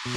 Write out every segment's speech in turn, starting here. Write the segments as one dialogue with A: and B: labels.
A: Okay,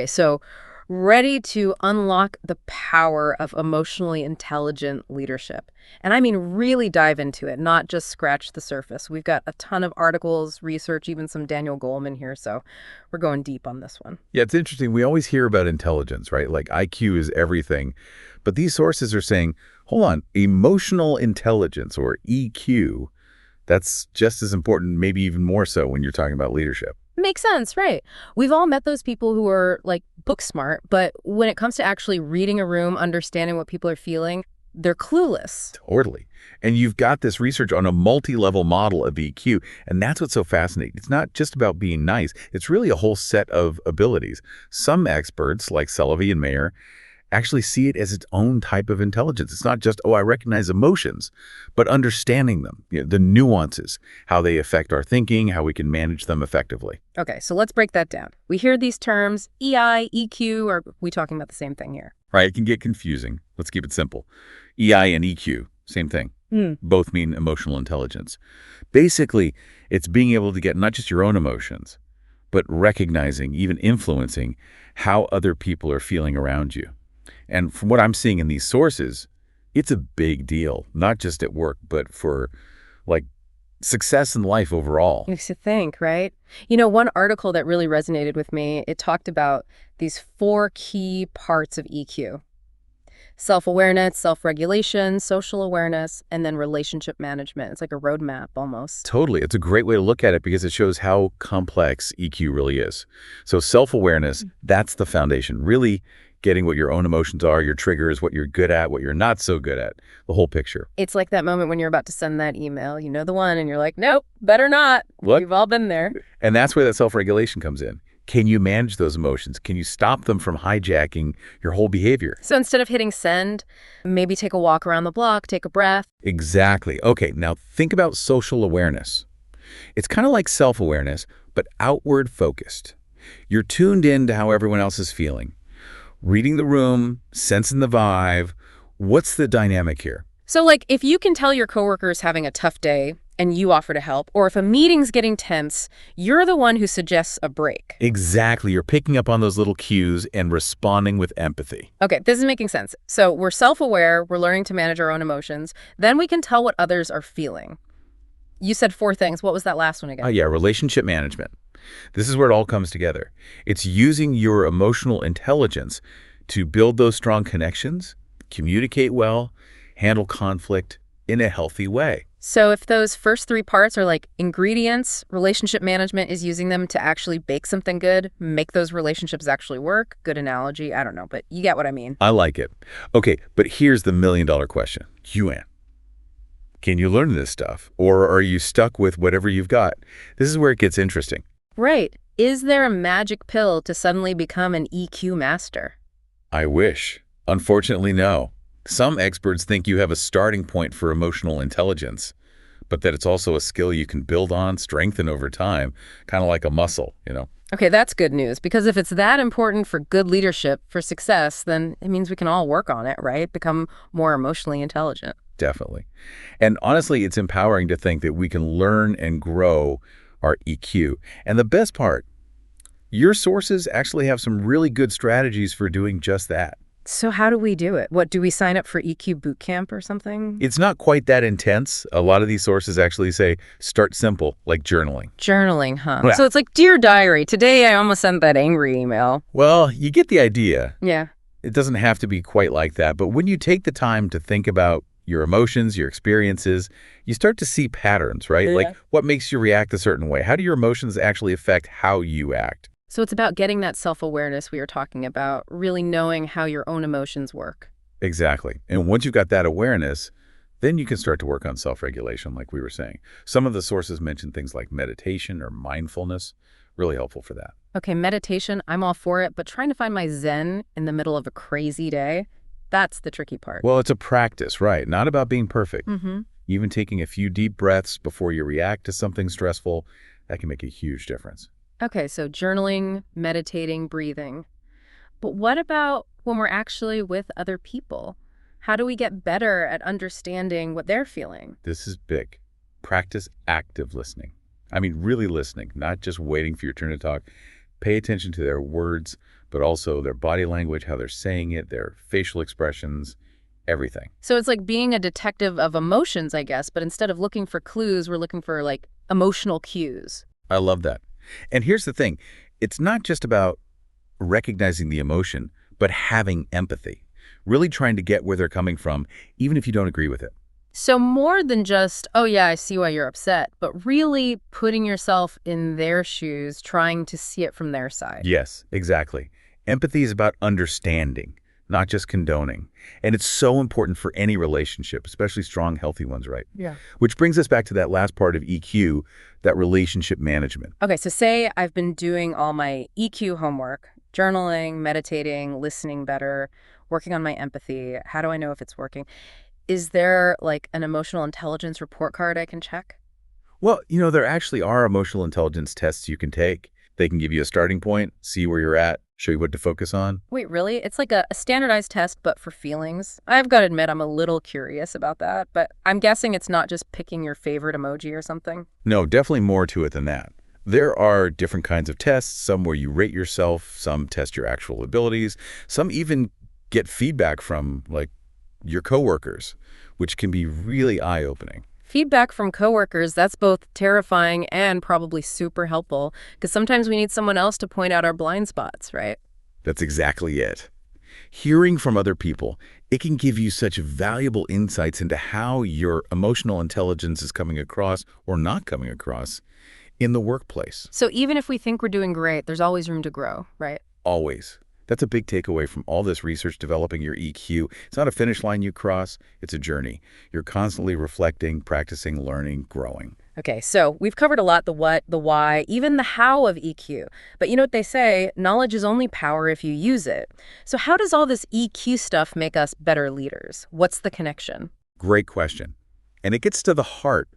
A: so ready to unlock the power of emotionally intelligent leadership. And I mean, really dive into it, not just scratch the surface. We've got a ton of articles, research, even some Daniel Goleman here, so we're going deep on this one.
B: Yeah, it's interesting. We always hear about intelligence, right? Like IQ is everything. But these sources are saying, hold on, emotional intelligence or EQ, that's just as important, maybe even more so when you're talking about leadership.
A: Makes sense, right? We've all met those people who are like book smart, but when it comes to actually reading a room, understanding what people are feeling, they're clueless.
B: Totally. And you've got this research on a multi-level model of EQ, and that's what's so fascinating. It's not just about being nice. It's really a whole set of abilities. Some experts, like Sullivan and Mayer, actually see it as its own type of intelligence. It's not just, oh, I recognize emotions, but understanding them, the nuances, how they affect our thinking, how we can manage them effectively.
A: Okay, so let's break that down. We hear these terms, EI, EQ, are we talking about the same thing here?
B: Right, it can get confusing. Let's keep it simple. EI and EQ, same thing. Both mean emotional intelligence. Basically, it's being able to get not just your own emotions, but recognizing, even influencing how other people are feeling around you. And from what I'm seeing in these sources, it's a big deal, not just at work, but for like success in life overall.
A: Makes you think, right? You know, one article that really resonated with me, it talked about these 4 key parts of EQ. Self-awareness, self-regulation, social awareness, and then relationship management. It's like a roadmap almost.
B: Totally. It's a great way to look at it because it shows how complex EQ really is. So self-awareness, that's the foundation. Really getting what your own emotions are, your triggers, what you're good at, what you're not so good at, the whole picture.
A: It's like that moment when you're about to send that email, you know the one, and you're like, nope, better not.
B: Look.
A: We've all been there.
B: And that's where that self-regulation comes in. Can you manage those emotions? Can you stop them from hijacking your whole behavior?
A: So instead of hitting send, maybe take a walk around the block, take a breath.
B: Exactly. Okay, now think about social awareness. It's kind of like self-awareness, but outward focused. You're tuned in to how everyone else is feeling. Reading the room, sensing the vibe. What's the dynamic here?
A: So like if you can tell your coworker is having a tough day and you offer to help, or if a meeting's getting tense, you're the one who suggests a break.
B: Exactly. You're picking up on those little cues and responding with empathy.
A: Okay, this is making sense. So we're self-aware, we're learning to manage our own emotions, then we can tell what others are feeling. You said 4 things. What was that last one again?
B: Oh, yeah, relationship management. This is where it all comes together. It's using your emotional intelligence to build those strong connections, communicate well, handle conflict in a healthy way.
A: So if those first 3 parts are like ingredients, relationship management is using them to actually bake something good, make those relationships actually work. Good analogy. I don't know, but you get what I mean.
B: I like it. Okay, but here's the million-dollar question. Yuan, can you learn this stuff, or are you stuck with whatever you've got? This is where it gets interesting.
A: Right. Is there a magic pill to suddenly become an EQ master?
B: I wish. Unfortunately, no. Some experts think you have a starting point for emotional intelligence, but that it's also a skill you can build on, strengthen over time, kind of like a muscle,
A: Okay, that's good news, because if it's that important for good leadership, for success, then it means we can all work on it, right? Become more emotionally intelligent.
B: Definitely. And honestly, it's empowering to think that we can learn and grow our EQ. And the best part, your sources actually have some really good strategies for doing just that.
A: So how do we do it? What, do we sign up for EQ boot camp or something?
B: It's not quite that intense. A lot of these sources actually say start simple, like journaling.
A: Journaling, huh?
B: Yeah.
A: So it's like, Dear Diary, today I almost sent that angry email.
B: Well, you get the idea.
A: Yeah.
B: It doesn't have to be quite like that. But when you take the time to think about your emotions, your experiences, you start to see patterns, right?
A: Yeah.
B: Like what makes you react a certain way? How do your emotions actually affect how you act?
A: So it's about getting that self-awareness we were talking about, really knowing how your own emotions work.
B: Exactly. And once you've got that awareness, then you can start to work on self-regulation, like we were saying. Some of the sources mention things like meditation or mindfulness, really helpful for that.
A: Okay, meditation, I'm all for it, but trying to find my zen in the middle of a crazy day, that's the tricky part.
B: Well, it's a practice, right? Not about being perfect.
A: Mm-hmm.
B: Even taking a few deep breaths before you react to something stressful, that can make a huge difference.
A: Okay, so journaling, meditating, breathing. But what about when we're actually with other people? How do we get better at understanding what they're feeling?
B: This is big. Practice active listening. I mean, really listening, not just waiting for your turn to talk. Pay attention to their words, but also their body language, how they're saying it, their facial expressions, everything.
A: So it's like being a detective of emotions, I guess, but instead of looking for clues, we're looking for like emotional cues.
B: I love that. And here's the thing. It's not just about recognizing the emotion, but having empathy. Really trying to get where they're coming from, even if you don't agree with it.
A: So more than just, oh yeah, I see why you're upset, but really putting yourself in their shoes, trying to see it from their side.
B: Yes, exactly. Empathy is about understanding, not just condoning. And it's so important for any relationship, especially strong, healthy ones, right?
A: Yeah.
B: Which brings us back to that last part of EQ, that relationship management.
A: Okay, so say I've been doing all my EQ homework, journaling, meditating, listening better, working on my empathy. How do I know if it's working? Is there like an emotional intelligence report card I can check?
B: Well, there actually are emotional intelligence tests you can take. They can give you a starting point, see where you're at, show you what to focus on.
A: Wait, really? It's like a standardized test, but for feelings? I've got to admit, I'm a little curious about that, but I'm guessing it's not just picking your favorite emoji or something.
B: No, definitely more to it than that. There are different kinds of tests, some where you rate yourself, some test your actual abilities, some even get feedback from, like, your coworkers, which can be really eye-opening.
A: Feedback from coworkers, that's both terrifying and probably super helpful, because sometimes we need someone else to point out our blind spots, right?
B: That's exactly it. Hearing from other people, it can give you such valuable insights into how your emotional intelligence is coming across or not coming across in the workplace.
A: So even if we think we're doing great, there's always room to grow, right?
B: Always. That's a big takeaway from all this research developing your EQ. It's not a finish line you cross, it's a journey. You're constantly reflecting, practicing, learning, growing.
A: Okay, so we've covered a lot, the what, the why, even the how of EQ. But you know what they say, knowledge is only power if you use it. So how does all this EQ stuff make us better leaders? What's the connection?
B: Great question. And it gets to the heart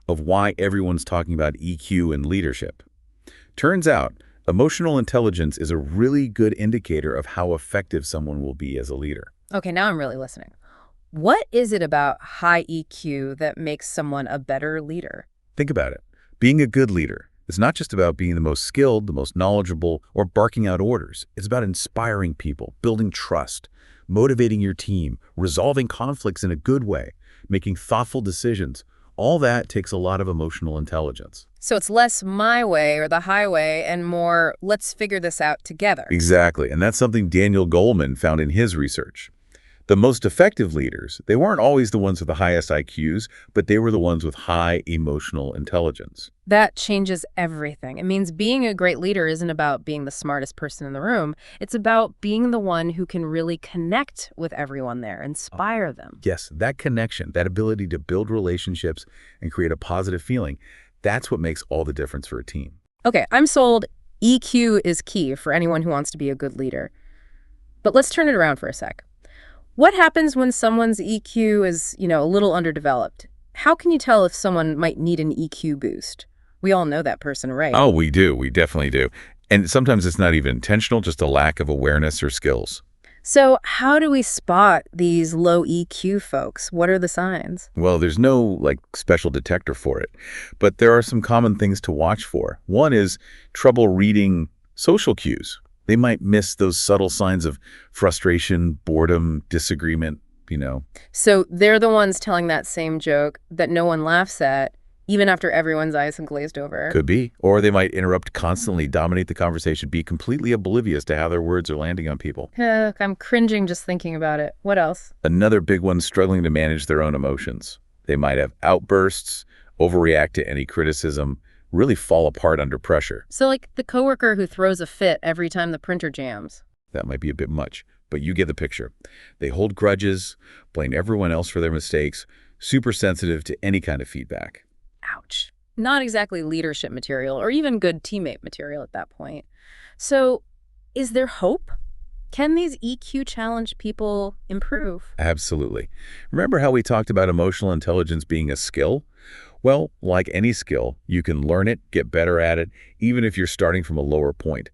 B: of why everyone's talking about EQ and leadership. Turns out, emotional intelligence is a really good indicator of how effective someone will be as a leader.
A: Okay, now I'm really listening. What is it about high EQ that makes someone a better leader?
B: Think about it. Being a good leader is not just about being the most skilled, the most knowledgeable, or barking out orders. It's about inspiring people, building trust, motivating your team, resolving conflicts in a good way, making thoughtful decisions. All that takes a lot of emotional intelligence.
A: So it's less my way or the highway and more, let's figure this out together.
B: Exactly, and that's something Daniel Goleman found in his research. The most effective leaders, they weren't always the ones with the highest IQs, but they were the ones with high emotional intelligence.
A: That changes everything. It means being a great leader isn't about being the smartest person in the room. It's about being the one who can really connect with everyone there, inspire them.
B: Yes, that connection, that ability to build relationships and create a positive feeling, that's what makes all the difference for a team.
A: Okay, I'm sold. EQ is key for anyone who wants to be a good leader. But let's turn it around for a sec. What happens when someone's EQ is, a little underdeveloped? How can you tell if someone might need an EQ boost? We all know that person, right?
B: Oh, we do. We definitely do. And sometimes it's not even intentional, just a lack of awareness or skills.
A: So how do we spot these low EQ folks? What are the signs?
B: Well, there's no special detector for it, but there are some common things to watch for. One is trouble reading social cues. They might miss those subtle signs of frustration, boredom, disagreement.
A: So they're the ones telling that same joke that no one laughs at, even after everyone's eyes have glazed over.
B: Could be. Or they might interrupt constantly, dominate the conversation, be completely oblivious to how their words are landing on people.
A: I'm cringing just thinking about it. What else?
B: Another big one, struggling to manage their own emotions. They might have outbursts, overreact to any criticism, really fall apart under pressure.
A: So like the coworker who throws a fit every time the printer jams.
B: That might be a bit much, but you get the picture. They hold grudges, blame everyone else for their mistakes, super sensitive to any kind of feedback.
A: Ouch. Not exactly leadership material or even good teammate material at that point. So is there hope? Can these EQ challenged people improve?
B: Absolutely. Remember how we talked about emotional intelligence being a skill? Well, like any skill, you can learn it, get better at it, even if you're starting from a lower point.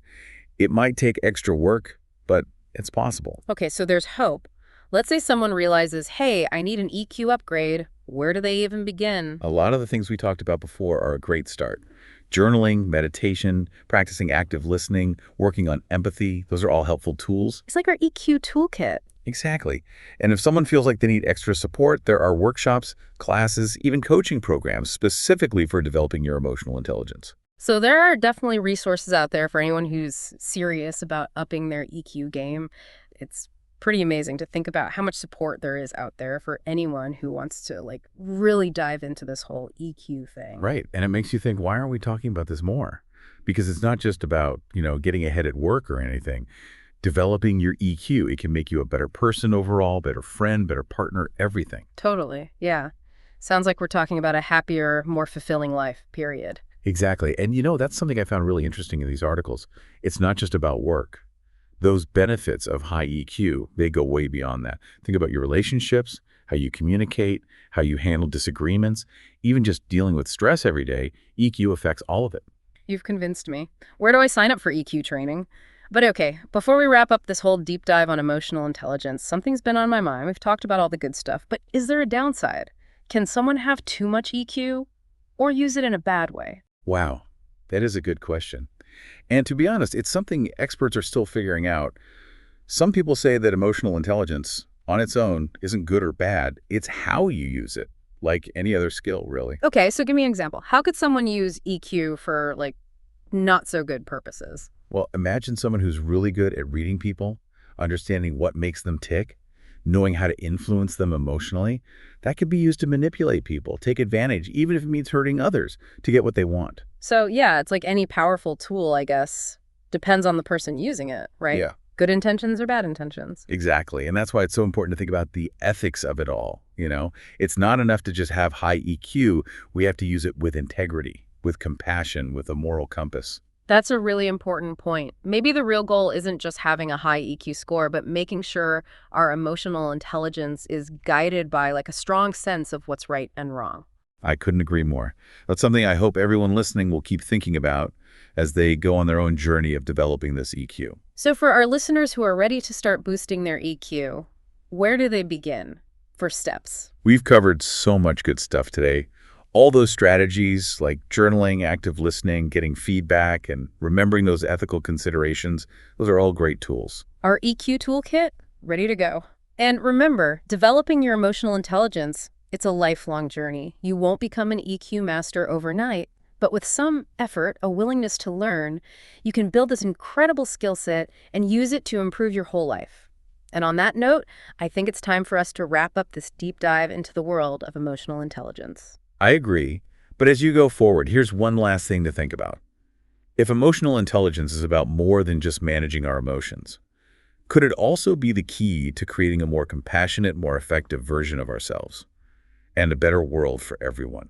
B: It might take extra work, but it's possible.
A: Okay, so there's hope. Let's say someone realizes, hey, I need an EQ upgrade. Where do they even begin?
B: A lot of the things we talked about before are a great start. Journaling, meditation, practicing active listening, working on empathy, those are all helpful tools.
A: It's like our EQ toolkit.
B: Exactly. And if someone feels like they need extra support, there are workshops, classes, even coaching programs specifically for developing your emotional intelligence.
A: So there are definitely resources out there for anyone who's serious about upping their EQ game. It's pretty amazing to think about how much support there is out there for anyone who wants to really dive into this whole EQ thing.
B: Right. And it makes you think, why aren't we talking about this more? Because it's not just about, getting ahead at work or anything. Developing your EQ, it can make you a better person overall, better friend, better partner, everything.
A: Totally. Yeah. Sounds like we're talking about a happier, more fulfilling life, period.
B: Exactly. And that's something I found really interesting in these articles. It's not just about work. Those benefits of high EQ, they go way beyond that. Think about your relationships, how you communicate, how you handle disagreements, even just dealing with stress every day. EQ affects all of it.
A: You've convinced me. Where do I sign up for EQ training? But okay, before we wrap up this whole deep dive on emotional intelligence, something's been on my mind. We've talked about all the good stuff, but is there a downside? Can someone have too much EQ or use it in a bad way?
B: Wow, that is a good question. And to be honest, it's something experts are still figuring out. Some people say that emotional intelligence on its own isn't good or bad. It's how you use it, like any other skill, really.
A: Okay, so give me an example. How could someone use EQ for not so good purposes?
B: Well, imagine someone who's really good at reading people, understanding what makes them tick, knowing how to influence them emotionally. That could be used to manipulate people, take advantage, even if it means hurting others, to get what they want.
A: So yeah, it's like any powerful tool, I guess. Depends on the person using it, right?
B: Yeah,
A: Good intentions or bad intentions.
B: exactly. And that's why it's so important to think about the ethics of it all. It's not enough to just have high EQ. We have to use it with integrity, with compassion, with a moral compass.
A: That's a really important point. Maybe the real goal isn't just having a high EQ score, but making sure our emotional intelligence is guided by a strong sense of what's right and wrong.
B: I couldn't agree more. That's something I hope everyone listening will keep thinking about as they go on their own journey of developing this EQ.
A: So for our listeners who are ready to start boosting their EQ, where do they begin for steps?
B: We've covered so much good stuff today. All those strategies like journaling, active listening, getting feedback, and remembering those ethical considerations, those are all great tools.
A: Our EQ toolkit, ready to go. And remember, developing your emotional intelligence, it's a lifelong journey. You won't become an EQ master overnight, but with some effort, a willingness to learn, you can build this incredible skill set and use it to improve your whole life. And on that note, I think it's time for us to wrap up this deep dive into the world of emotional intelligence.
B: I agree, but as you go forward, here's one last thing to think about. If emotional intelligence is about more than just managing our emotions, could it also be the key to creating a more compassionate, more effective version of ourselves and a better world for everyone?